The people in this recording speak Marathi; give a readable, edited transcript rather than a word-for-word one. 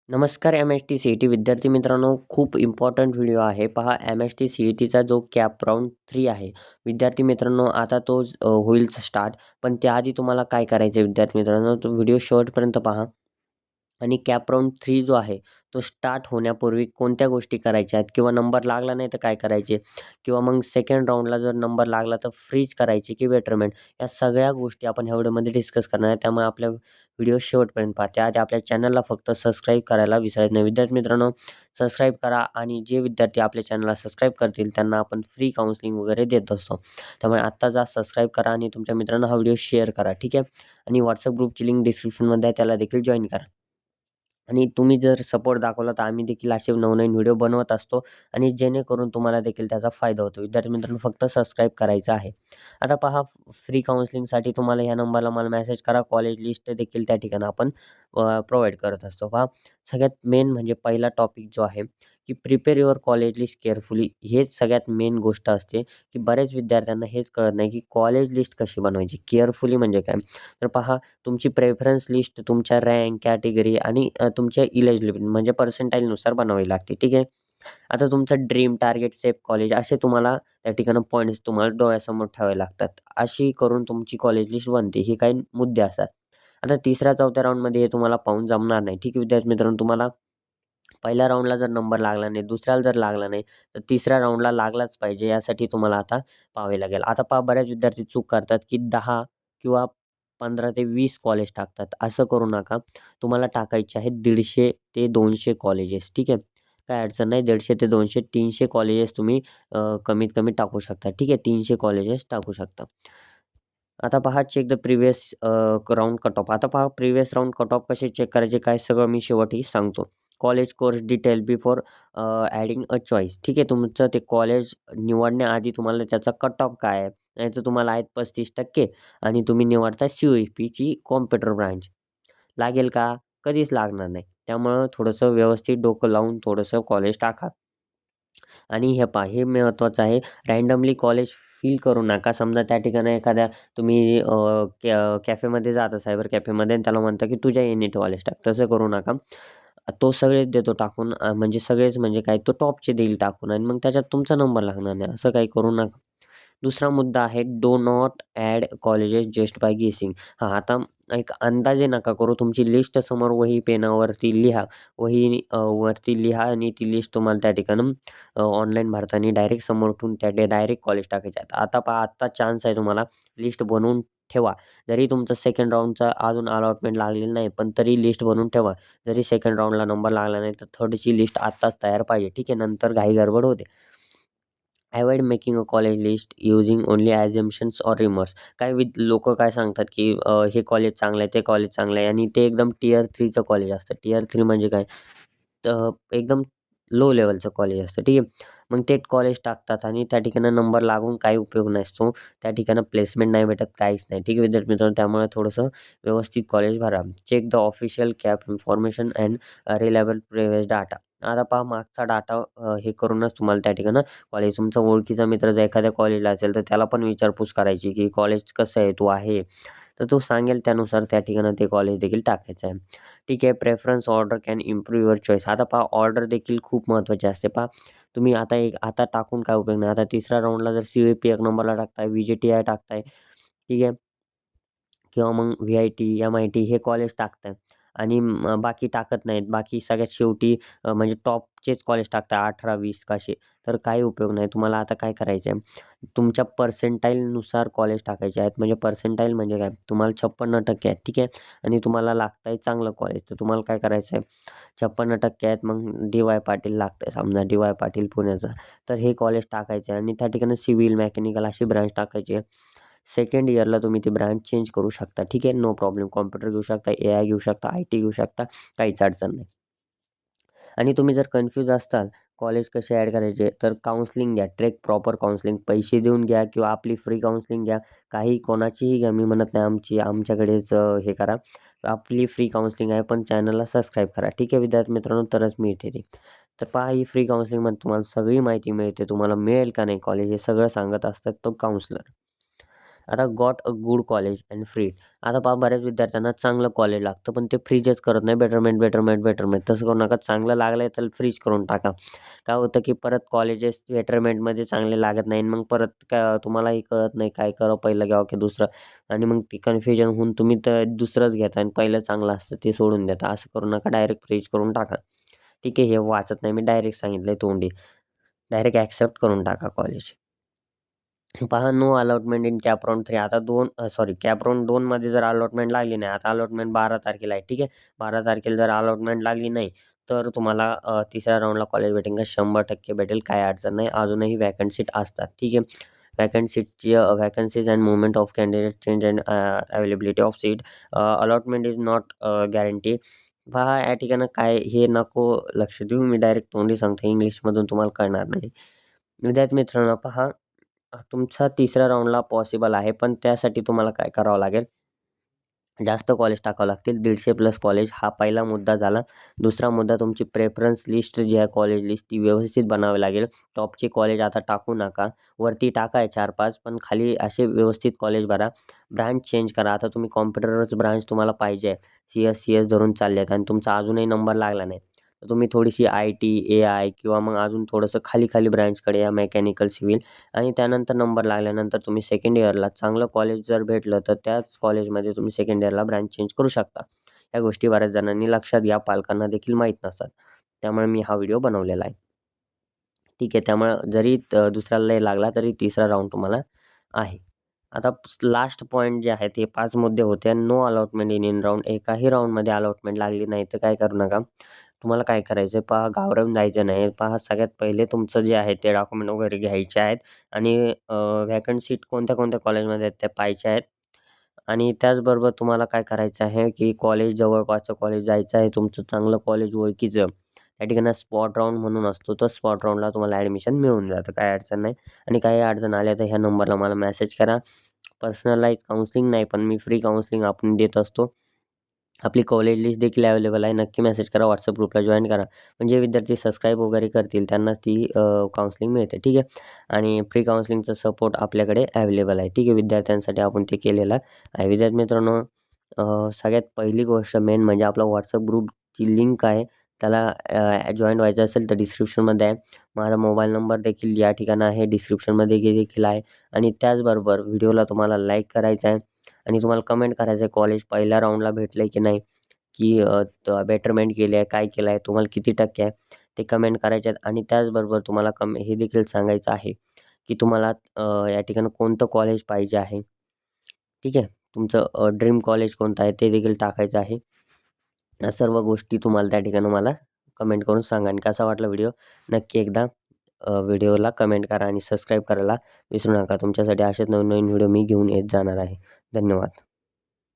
नमस्कार एम-एच-टी-सी-ई-टी विद्यार्थी मित्रांनो, खूप इम्पॉर्टंट व्हिडिओ आहे. पहा एम-एच-टी-सी-ई-टीचा जो कॅप राउंड 3 आहे. विद्यार्थी मित्रांनो, आता तो होईल स्टार्ट. पण त्याआधी तुम्हाला काय करायचं आहे विद्यार्थी मित्रांनो, तो व्हिडिओ शेवटपर्यंत पहा. आणि कॅप राउंड 3 जो आहे, तो स्टार्ट होण्यापूर्वी कोणत्या गोष्टी करायच्या आहेत किंवा नंबर लागला नाही तर काय करायचे? किंवा मग सेकंड राउंडला जर नंबर लागला तर फ्रीज करायची की बेटरमेंट? या सगळ्या गोष्टी आपण ह्या व्हिडिओमध्ये डिस्कस करणार आहे. त्यामुळे आपल्या व्हिडिओ शेवटपर्यंत पहा. त्याआधी आपल्या चॅनलला फक्त सबस्क्राईब करायला विसरायचं नाही. विद्यार्थी मित्रांनो, सबस्क्राईब करा आणि जे विद्यार्थी आपल्या चॅनलला सबस्क्राईब करतील त्यांना आपण फ्री काउन्सिलिंग वगैरे देत असतो. त्यामुळे आत्ता जा सबस्क्राईब करा आणि तुमच्या मित्रांना हा व्हिडिओ शेअर करा. ठीक आहे? आणि WhatsApp ग्रुपची लिंक डिस्क्रिप्शनमध्ये आहे, त्याला देखील जॉइन करा. आणि तुम्ही जर सपोर्ट दाखवला तर आम्ही देखील असे नवनवीन व्हिडिओ बनवत असतो आणि जेणेकरून तुम्हाला देखील त्याचा फायदा होतो. विद्यार्थी मित्रांनो, फक्त सबस्क्राईब करायचं आहे. आता पहा, फ्री काउन्सिलिंगसाठी तुम्हाला ह्या नंबरला मला मेसेज करा. कॉलेज लिस्ट देखील त्या ठिकाणी आपण प्रोव्हाईड करत असतो. पहा, सगळ्यात मेन म्हणजे पहिला टॉपिक जो आहे, की prepare your college list carefully. हेच सगळ्यात मेन गोष्ट असते, की बऱ्याच विद्यार्थ्यांना हेच कळत नाही, की कॉलेज लिस्ट कशी बनवायची? केअरफुली म्हणजे काय? तर पहा, तुमची प्रेफरन्स लिस्ट तुमच्या रँक, कॅटेगरी आणि तुमच्या इलिजिबिलिटी म्हणजे पर्सेंटाईलनुसार बनवावी लागते. ठीक आहे. आता तुमचं ड्रीम, टार्गेट, सेफ कॉलेज असे तुम्हाला त्या ठिकाणी पॉइंट्स तुम्हाला डोळ्यासमोर ठेवावे लागतात. अशी करून तुमची कॉलेज लिस्ट बनते. हे काही मुद्दे असतात. आता 3ऱ्या-4थ्या राउंडमध्ये हे तुम्हाला पाहून जमणार नाही. ठीक आहे विद्यार्थी मित्रांनो, तुम्हाला पहिल्या राउंडला जर नंबर लागला नाही, दुसऱ्याला जर लागला नाही, तर 3ऱ्या राउंडला लागलाच पाहिजे. यासाठी तुम्हाला आता पाहावे लागेल. आता पहा, बऱ्याच विद्यार्थी चूक करतात, की 10 किंवा 15 ते 20 कॉलेज टाकतात. असं करू नका. तुम्हाला टाकायचे आहेत 150 ते 200 कॉलेजेस. ठीक आहे. काही अडचण नाही. 150 ते 200, 300 कॉलेजेस तुम्ही कमीत कमी टाकू शकता. ठीक आहे. 300 कॉलेजेस टाकू शकता. आता पहा, check the previous round cut off. आता पहा, प्रिव्हियस राउंड कट ऑफ कसे चेक करायचे काय सगळं मी शेवटी सांगतो. College course detail before adding a choice. ठीक आहे. तुमचं ते कॉलेज निवडण्याआधी तुम्हाला त्याचा कट ऑफ काय आहे? नाहीतर तुम्हाला आहेत 35% आणि तुम्ही निवडता CUEPची कॉम्प्युटर ब्रांच. लागेल का? कधीच लागणार नाही. त्यामुळं थोडंसं व्यवस्थित डोकं लावून थोडंसं कॉलेज टाका. आणि हे पहा, हे महत्त्वाचं आहे. रँडमली कॉलेज फिल करू नका. समजा त्या ठिकाणी एखाद्या तुम्ही कॅफेमध्ये जाता, सायबर कॅफेमध्ये आणि त्याला म्हणता, की तुझ्या युनिट कॉलेज टाक. तसं करू नका. तो सगळेच देतो टाकून म्हणजे सगळेच म्हणजे काय, तो टॉपचे देईल टाकून आणि मग त्याच्यात तुमचा नंबर लागणार नाही. असं काही करू नका. दुसरा मुद्दा आहे, do not add colleges just by guessing. हां, आता एक अंदाजे नका करू. तुमची लिस्ट समोर वही पेनावरती लिहा. वरती लिहा आणि ती लिस्ट तुम्हाला त्या ठिकाणी ऑनलाईन भरताना डायरेक्ट समोर ठेवून त्या डायरेक्ट कॉलेज टाकायचे आहेत. आता पहा, आत्ता चान्स आहे तुम्हाला. लिस्ट बनवून ठेवा. जरी तुमचं सेकंड राउंडचा अजून अलॉटमेंट लागलेलं नाही, पण तरी लिस्ट बनवून ठेवा. जरी सेकंड राउंडला नंबर लागला नाही, तर थर्डची लिस्ट आत्ताच तयार पाहिजे. ठीक आहे. नंतर घाई-गडबड होते. Avoid making a college list using only assumptions or rumours. काही लोकं काय सांगतात, की हे कॉलेज चांगलं आहे, ते कॉलेज चांगलं आहे आणि ते एकदम टियर 3चं कॉलेज असतं. टियर 3 म्हणजे काय? तर एकदम लो लेव्हलचं कॉलेज असतं. ठीक आहे. मग ते कॉलेज टाकतात आणि त्या ठिकाणी नंबर लागून काही उपयोग नसतो. त्या ठिकाणी प्लेसमेंट नाही भेटत, काहीच नाही. ठीक आहे विद्यार्थी मित्रांनो, त्यामुळे थोडंसं व्यवस्थित कॉलेज भरा. Check the official CAP information and reliable previous data. आता पहा, मागचा डाटा हे करूनच तुम्हाला त्या ठिकाणी कॉलेज, तुमचा ओळखीचा मित्र जर एखाद्या कॉलेजला असेल, तर त्याला पण विचारपूस करायची, की कॉलेज कसं आहे, तू आहे? तर तो सांगेल त्यानुसार त्या ठिकाणी ते कॉलेज देखील टाकायचं आहे. ठीक आहे. Preference order can improve your choice. आता पहा, ऑर्डर देखील खूप महत्त्वाची असते. पहा, तुम्ही आता टाकून काय उपयोग नाही. आता 3ऱ्या राउंडला जर CUEP 1 नंबरला टाकताय, VJTI टाकताय, ठीक आहे. किंवा मग VIT, MIT हे कॉलेज टाकताय आणि बाकी टाकत नाहीत. बाकी सगळ्यात शेवटी म्हणजे टॉपचेच कॉलेज टाकताय 18-20 कसे, तर काही उपयोग नाही. तुम्हाला आता काय करायचं आहे, तुमच्या पर्सेंटाईलनुसार कॉलेज टाकायचे आहेत. म्हणजे पर्सेंटाईल म्हणजे काय, तुम्हाला 56% आहेत, ठीक आहे. आणि तुम्हाला लागतंय चांगलं कॉलेज, तर तुम्हाला काय करायचं आहे, 56% आहेत, मग DY पाटील लागतंय समजा, DY पाटील पुण्याचं. तर हे कॉलेज टाकायचं आहे आणि त्या ठिकाणी सिव्हिल, मेकॅनिकल अशी ब्रांच टाकायची आहे. सेकंड इयरला तुम्ही ती ब्रांच चेंज करू शकता. ठीक आहे. No problem. कॉम्प्युटर घेऊ शकता, AI घेऊ शकता, IT घेऊ शकता. काहीच अडचण नाही. आणि तुम्ही जर कन्फ्यूज असताल, कॉलेज कसे ॲड करायचे, तर काउन्सिलिंग घ्या. Take proper counselling. पैसे देऊन घ्या किंवा आपली फ्री काउन्सिलिंग घ्या. काही कोणाचीही घ्या. मी म्हणत नाही आमच्याकडेच हे करा. आपली फ्री काउन्सिलिंग आहे, पण चॅनलला सबस्क्राईब करा. ठीक आहे विद्यार्थी मित्रांनो, तरच मिळते ती. तर पहा, ही फ्री काउन्सिलिंगमध्ये तुम्हाला सगळी माहिती मिळते. तुम्हाला मिळेल का नाही कॉलेज हे सगळं सांगत असतात तो काउन्सिलर. आता got a good college and free. आता पहा बऱ्याच विद्यार्थ्यांना चांगलं कॉलेज लागतं, पण ते फ्रीजच करत नाही. बेटरमेंट, बेटरमेंट, बेटरमेंट तसं करू नका. चांगलं लागलंय तर फ्रीज करून टाका. काय होतं की परत कॉलेजेस बेटरमेंटमध्ये चांगले लागत नाही आणि मग परत तुम्हालाही कळत नाही काय करावं, पहिलं घ्यावं की दुसरं आणि मग ते कन्फ्युजन होऊन तुम्ही तर दुसरंच घेता आणि पहिलं चांगलं असतं ते सोडून देता. असं करू नका. डायरेक्ट फ्रीज करून टाका. ठीक आहे, हे वाचत नाही मी डायरेक्ट सांगितलंय तोंडी. डायरेक्ट ॲक्सेप्ट करून टाका कॉलेज. पहा no allotment in CAP round 3. आता कॅप राउंड 2मध्ये जर अलॉटमेंट लागली नाही, आता अलॉटमेंट 12 तारखेला आहे, ठीक आहे. 12 तारखेला जर अलॉटमेंट लागली नाही, तर तुम्हाला तिसऱ्या राउंडला कॉलेज भेटेल का? 100% भेटेल. काही अडचण नाही. अजूनही वॅकंट सीट असतात, ठीक आहे. वॅकंट सीटची vacancies and movement of candidate change and availability of seat. Allotment is not guarantee. पहा या ठिकाणी काय हे नको लक्ष देऊ. मी डायरेक्ट तोंडी सांगतो. इंग्लिशमधून तुम्हाला कळणार नाही. विद्यार्थी मित्रांनो पहा तुमचा तिसऱ्या राउंडला पॉसिबल आहे, पण त्यासाठी तुम्हाला काय करावं लागेल, जास्त कॉलेज टाकावं लागतील. 150+ कॉलेज हा पहिला मुद्दा झाला. दुसरा मुद्दा तुमची प्रेफरन्स लिस्ट जी आहे कॉलेज लिस्ट ती व्यवस्थित बनावी लागेल. टॉपचे कॉलेज आता टाकू नका. वरती टाका 4-5 पण खाली असे व्यवस्थित कॉलेज भरा. ब्रांच चेंज करा. आता तुम्ही कॉम्प्युटरच ब्रांच तुम्हाला पाहिजे आहे. CS धरून चाललेत आणि तुमचा अजूनही नंबर लागला नाही. तर तुम्ही थोडीशी IT, AI किंवा मग अजून थोडंसं खाली ब्रांचकडे या मेकॅनिकल, सिव्हिल आणि त्यानंतर नंबर लागल्यानंतर तुम्ही सेकंड इयरला चांगलं कॉलेज जर भेटलं, तर त्याच कॉलेजमध्ये तुम्ही सेकंड इयरला ब्रांच चेंज करू शकता. या गोष्टी बऱ्याच जणांनी लक्षात घ्या, पालकांना देखील माहीत नसतात. त्यामुळे मी हा व्हिडिओ बनवलेला आहे. ठीक आहे, त्यामुळे जरी दुसऱ्याला नाही लागला, तरी तिसरा राउंड तुम्हाला आहे. आता लास्ट पॉइंट जे आहेत, हे 5 मुद्दे होते. No allotment in round. एकाही राउंडमध्ये अलॉटमेंट लागली नाही, तर काय करू नका. तुम्हाला काय करायचं आहे पहा, घाबरून जायचं नाही. पहा सगळ्यात पहिले तुमचं जे आहे ते डॉक्युमेंट वगैरे घ्यायचे आहेत आणि व्हॅकंट सीट कोणत्या कॉलेजमध्ये आहेत त्या पाहायच्या आहेत आणि त्याचबरोबर तुम्हाला काय करायचं आहे, की कॉलेज जवळपासचं कॉलेज जायचं आहे. तुमचं चांगलं कॉलेज ओळखीचं. त्या ठिकाणी स्पॉट राउंड म्हणून असतो. तर स्पॉट राउंडला तुम्हाला ॲडमिशन मिळून जातं. काही अडचण नाही आणि काही अडचण आल्या तर ह्या नंबरला मला मेसेज करा. पर्सनलाइज काउन्सिलिंग नाही, पण मी फ्री काउन्सिलिंग आपण देत असतो. आपली कॉलेज लिस्ट देखील अवेलेबल आहे. नक्की मेसेज करा. WhatsApp ग्रुपला जॉइन करा. म्हणजे विद्यार्थी सबस्क्राईब वगैरे करतील त्यांना ती काउन्सिलिंग मिळते. ठीक आहे. आणि फ्री काउन्सिलिंगचा सपोर्ट आपल्याकडे अवेलेबल आहे. ठीक आहे. विद्यार्थ्यांसाठी आपण ते केलेलं आहे. विद्यार्थी मित्रांनो सगळ्यात पहिली गोष्ट मेन म्हणजे आपला WhatsApp ग्रुपची लिंक आहे. त्याला जॉइन व्हायचं असेल तर डिस्क्रिप्शनमध्ये आहे. माझा मोबाईल नंबर देखील या ठिकाणी आहे. डिस्क्रिप्शनमध्ये देखील आहे आणि त्याचबरोबर व्हिडिओला तुम्हाला लाईक करायचं आहे आणि तुम्हाला कमेंट करायचं आहे कॉलेज पहिल्या राउंडला भेटलं की नाही, की बेटरमेंट केली आहे, काय केलं आहे, तुम्हाला किती टक्के आहे, ते कमेंट करायचे आहेत आणि त्याचबरोबर तुम्हाला हे देखील सांगायचं आहे, की तुम्हाला या ठिकाणी कोणतं कॉलेज पाहिजे आहे. ठीक आहे. तुमचं ड्रीम कॉलेज कोणतं आहे ते देखील टाकायचं आहे. या सर्व गोष्टी तुम्हाला त्या ठिकाणी मला कमेंट करून सांगा आणि कसा वाटला व्हिडिओ नक्की एकदा व्हिडिओला कमेंट करा आणि सबस्क्राईब करायला विसरू नका. तुमच्यासाठी असेच नवीन-नवीन व्हिडिओ मी घेऊन येत जाणार आहे. धन्यवाद.